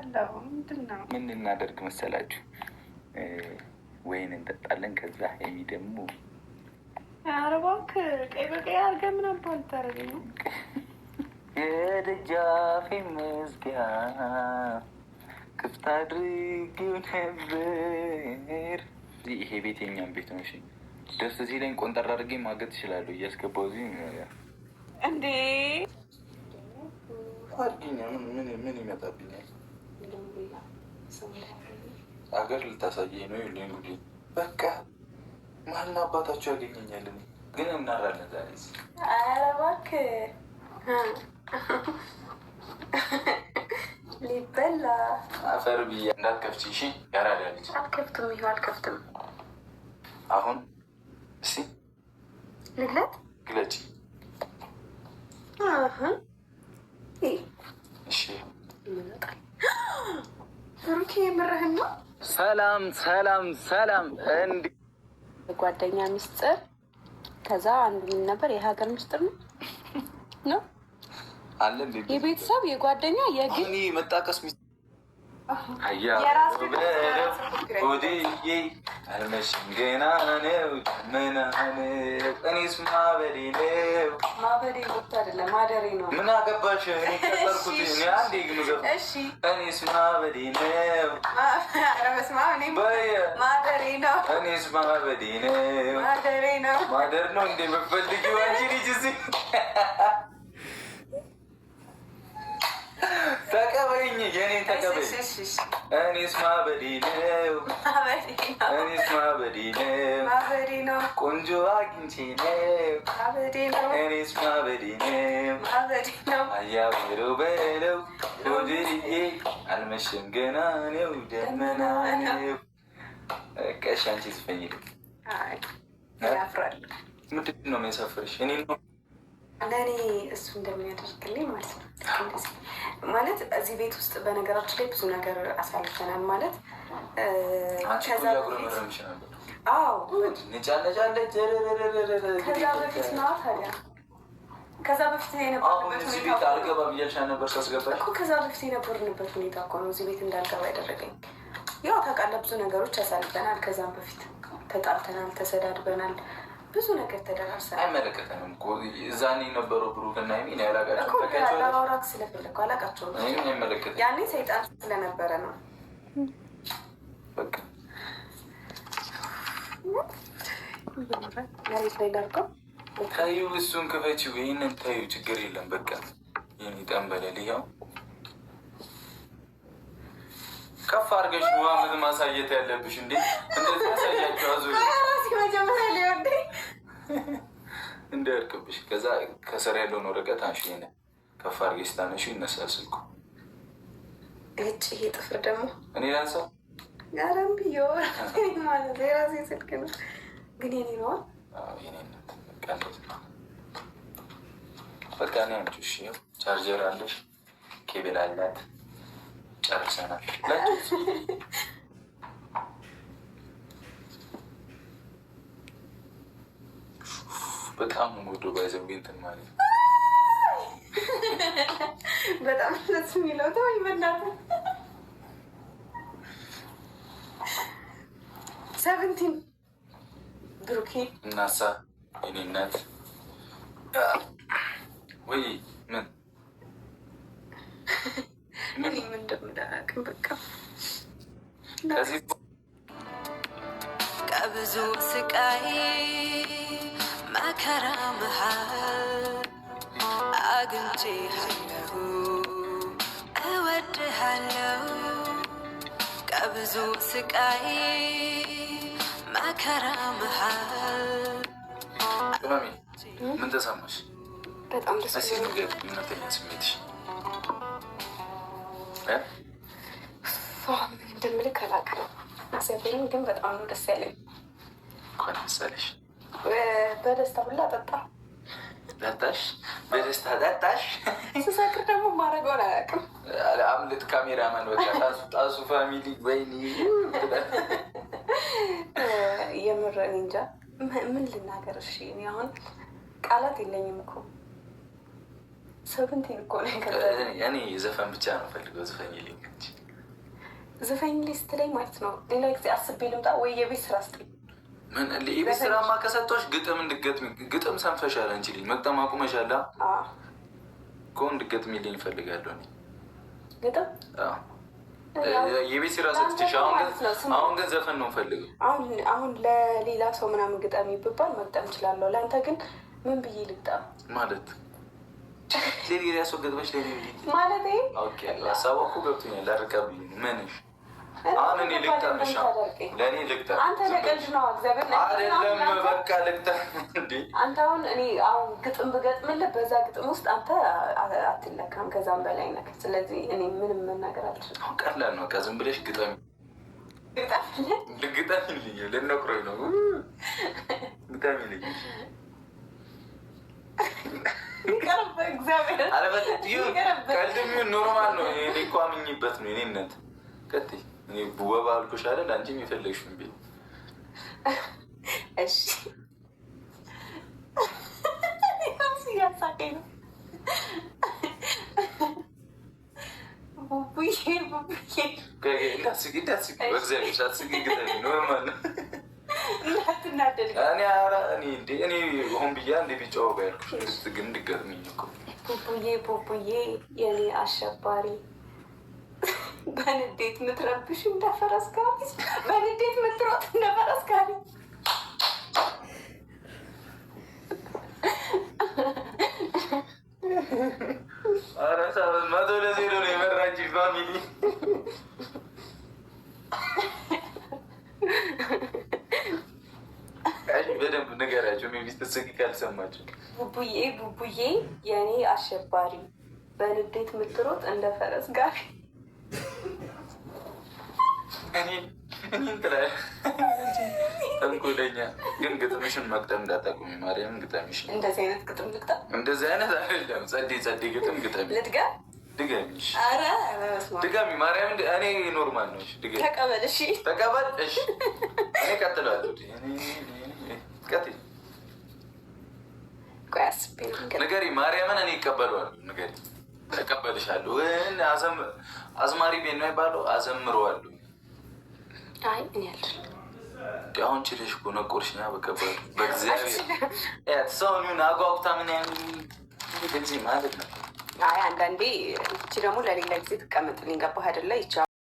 አለው። ምንድን ነው? ምን እናደርግ መሰላችሁ? ወይን እንጠጣለን። ከዛ ሀይሚ ደግሞ ኧረ እባክህ ቀይ በቀይ አድርገህ ምን አባል ታደርግ ነው? የደጃፌ መዝጊያ ክፍት አድርጌው ነበር። ይሄ ቤት የኛም ቤት ነው። እሺ ደስ ሲለኝ ቆንጠር አድርጌ ማገጥ እችላለሁ። እያስገባው እዚህ እንዴ አድርጊኛ። ምን ይመጣብኛል? አገር ልታሳየኝ ነው? የለኝ ጉዴ። በቃ ማን አባታችሁ ያገኘኛል? ግን እናራለን ዛሬ። ኧረ እባክህ ሊበላ አፈር ብያ እንዳትከፍቺ እሺ። ያራዳ ልጅ አልከፍትም። ይኸው አልከፍትም። አሁን እስኪ ልግለጥ። ግለጪ። እሺ ይመጣል። ብሩኬ የምርህን ነው? ሰላም ሰላም ሰላም። እንዲ የጓደኛ ሚስጥር ከዛ አንዱ ምን ነበር? የሀገር ሚስጥር ነው አለ የቤተሰብ የጓደኛ የግል መጣቀስ ሚስጥር ሆድዬ አልመሽም ገና ነው ምናምን እኔስ ማበዴ ነው። ማበዴ ወቅት አይደለም ማደሬ ነው። ምን አገባሽ? እኔ ቀጠርኩት እኔ አንዴ ግምዘብ እኔስ ማበዴ ነው። ማደሬ ነው። እኔስ ማበዴ ነው። ማደሬ ነው። ማደር ነው እንደ የምፈልጊው አንቺ ልጅ እዚህ ተቀበይኝ፣ የኔን ተቀበይኝ። እኔስ ማበዴ ነው። እኔስ ማበዴ ነው። ቆንጆ አግኝቼ ነው። እኔስ ማበዴ ነው። አያ በለው በለው ወድዬ አልመሸም ገና ነው ደመና ነው። ቀሽ አንቺ ዝፈኝልኝ። ያፍራል። ምንድን ነው የሚያሳፍርሽ? እኔ ነው ለእኔ እሱ እንደሚያደርግልኝ ማለት ነው። ማለት እዚህ ቤት ውስጥ በነገራችን ላይ ብዙ ነገር አሳልፈናል። ማለት ከዛ በፊት ነው ታዲያ ከዛ በፊት የነበርንበት ሁኔታ እኮ ነው እዚህ ቤት እንዳልገባ ያደረገኝ። ያው ታውቃለህ ብዙ ነገሮች አሳልፈናል። ከዛም በፊት ተጣልተናል፣ ተሰዳድበናል፣ ብዙ ነገር ተደራርሰናል። አይመለከተንም እኮ እዛኔ የነበረው ብሩክ እና ሀይሚ ያላቃቸው ለማውራት ስለፈለኩ አላቃቸውም። ያኔ ሰይጣን ስለነበረ ነው። በቃ መሬት ላይ ላድርገው። ታዩ እሱን ክፈችው፣ ይህንን ታዩ፣ ችግር የለም። በቃ ይህን ጠንበለል ይኸው ከፍ አድርገሽ ውሃ ምን ማሳየት ያለብሽ እንዴ? እንደዚህ ያሳያቸው አዙ መጀመሪያ ሊወደ እንዳያርቅብሽ። ከዛ ከስር ያለውን ወረቀት አንሺ፣ ይሄን ከፍ አድርገሽ ስታነሺው ይነሳል ስልኩ። እጭ ይሄ ጥፍር ደግሞ እኔ ላንሳው ጋረም ብዮ ማለት የራሴ ስልክ ነው ግን የኔ ነው። የኔነት በቃ ነው አንቺ። እሺ ቻርጀር አለሽ፣ ኬብል አላት። ጨርሰናል። በጣም ወዶ ባይዘው እንትን ማለት በጣም ደስ የሚለው ተወኝ በእናትህ። 17 ብሩኬ እናሳ የኔ እናት ወይ ምን ምን እንደምላቅም በቃ ከብዙ ስቃይ መከራ መሃል አግኝቼሃለሁ፣ እወድሃለሁ። ከብዙ ስቃይ መከራ መሃል ምን ተሰማሽ? በጣም ደስ ይላል። እውነተኛ ስሜትሽ እንደምልክ አላውቅም። እግዚአብሔርን ግን በጣም ነው ደስ ያለኝ። እንኳን መሰለሽ። በደስታ ሁላ ጠጣ ጠጣሽ፣ በደስታ ጠጣሽ። ስሰክር ደግሞ ማድረገውን አያውቅም። አምልጥ ካሜራማን በቃ ጣሱ ፋሚሊ ወይኔ የምር እንጃ ምን ልናገር። እሺ እኔ አሁን ቃላት የለኝም እኮ 17 እኮ ነው። እኔ ዘፈን ብቻ ነው ፈልገው ዘፈን የለኝ እንጂ ዝፈኝ ሊስት ላይ ማለት ነው። ሌላ ጊዜ አስቤ ልምጣ ወይ የቤት ስራ ስጠኝ። ምን የቤት ስራማ ከሰጠሁሽ ግጥም እንድትገጥሚ ግጥም ሰንፈሻል አንቺ ልጅ መግጠም አቁመሻል እኮ እንድትገጥሚልኝ እፈልጋለሁ። ግጥም የቤት ስራ ሰጥቼሽ አሁን ግን ዘፈን ነው የምፈልገው። አሁን ለሌላ ሰው ምናምን ግጠም ይባል መግጠም እችላለሁ። ለአንተ ግን ምን ብዬ ልግጠም ማለት ሌላ ሰው ገጥመሽ ማለት ሀሳቧ እኮ ገብቶኛል። ላርቀብኝ ምን አሁን እኔ ልግጠምሽ ለእኔ ልግጠም አንተ ለቀልድ ነው እግዚአብሔር አይደለም በቃ ልግጠም እንዴ አንተ አሁን ግጥም ብገጥምልህ በዛ ግጥም ውስጥ አንተ አትለካም ከዛም በላይ ነህ። ስለዚህ እኔ ምንም መናገር አልችልም። ቀላል ነው። ዝም ብለሽ ግጠም ልግጠምልኝ ልነግሮኝ ነው ግጠምልኝ ቀልድም ይሁን ኖርማል ነው። እኔ እኮ አምኜበት ነው። እኔነት ቀጥይ ወባ አልኩሽ አይደል? አንቺም የፈለግሽውን ቤት እሺ እያሳቀኝ ነው። ቡቡዬ እንዳትስቂ በእግዚአብሔር ሳትስቂ ግጠሚ ኖርማል ነው። እኔ ሆን ብያ እንደ ቢጫው ያልኩሽ ግን እንድትገጥሚኝ እኮ ቡቡዬ የኔ አሸባሪ በንዴት ምትረብሽ እንደ ፈረስ ጋሪ በንዴት ምትሮጥ እንደ ፈረስ ጋሪ መቶ ለዜሮ ነው የመራች ፋሚሊ በደንብ ንገራቸው። ሚስት ስቂ ካልሰማቸው ቡቡዬ የኔ አሸባሪ በንዴት ምትሮጥ እንደ ፈረስ ጋሪ እኔን ትላለህ። ተንኮለኛ ግን ግጥምሽን መቅጠም እንዳታቁሚ ማርያምን። ግጠምሽ እንደዚህ አይነት ግጥም ልግጠም? እንደዚህ አይነት አይደለም። ጸዴ ግጥም ግጠሚ። ድገሚሽ። ድገሚ ማርያምን። እኔ ኖርማል ነው። ተቀበል። እሺ ተቀበል። እሺ እኔ ቀጥላለሁ። ንገሪ ማርያምን። እኔ ይቀበለዋል። ንገሪ ተቀበልሻለሁ። አዝማሪ ቤት ነው ይባለው። አዘምረዋለሁ። አይ እኔ አሁን ችለሽ እኮ ነቆርሽኛ። በቀበሉ በእግዚአብሔር ሰውን አጓጉታ ምን ጊዜ ማለት ነው። አይ አንዳንዴ እቺ ደግሞ ለሌላ ጊዜ ትቀመጥልኝ። ገባህ አይደለ? ይቻ